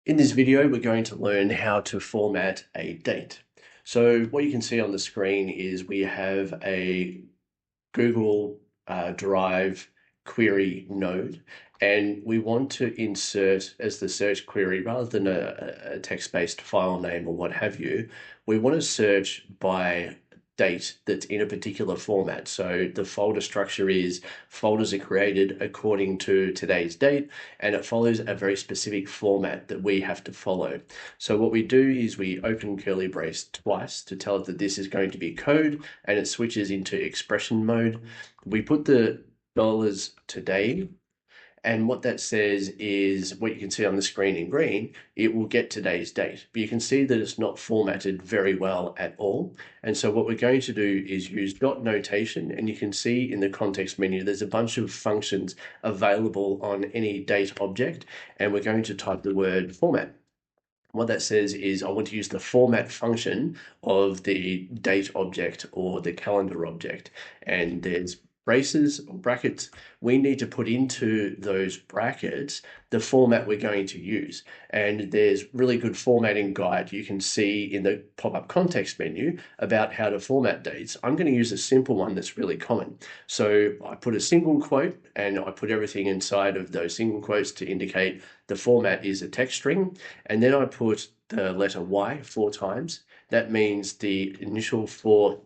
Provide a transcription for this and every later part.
In this video, we're going to learn how to format a date. So what you can see on the screen is we have a Google Drive query node, and we want to insert as the search query rather than a text-based file name or what have you. We want to search by date that's in a particular format. So the folder structure is folders are created according to today's date, and it follows a very specific format that we have to follow. So what we do is we open curly brace twice to tell it that this is going to be code, and it switches into expression mode. We put the dollars today, and what that says is what you can see on the screen in green, it will get today's date. But you can see that it's not formatted very well at all. And so what we're going to do is use dot notation, and you can see in the context menu, there's a bunch of functions available on any date object, and we're going to type the word format. What that says is I want to use the format function of the date object or the calendar object. And there's braces or brackets. We need to put into those brackets the format we're going to use. And there's really good formatting guide you can see in the pop-up context menu about how to format dates. I'm going to use a simple one that's really common. So I put a single quote and I put everything inside of those single quotes to indicate the format is a text string. And then I put the letter Y 4 times. That means the initial 4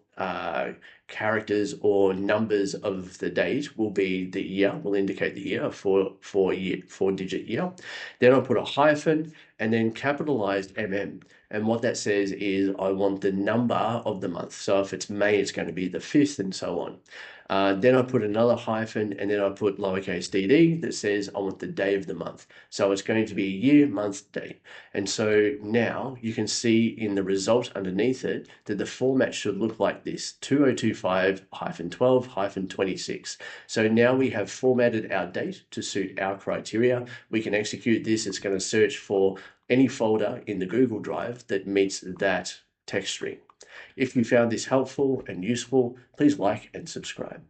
characters or numbers of the date will be the year, will indicate the year, 4-digit year. Then I'll put a hyphen and then capitalized MM. And what that says is I want the number of the month. So if it's May, it's going to be the 5th and so on. Then I put another hyphen and then I put lowercase dd that says I want the day of the month. So it's going to be year, month, day. And so now you can see in the result underneath it that the format should look like this, 2025-12-26. So now we have formatted our date to suit our criteria. We can execute this. It's going to search for any folder in the Google Drive that meets that text string. If you found this helpful and useful, please like and subscribe.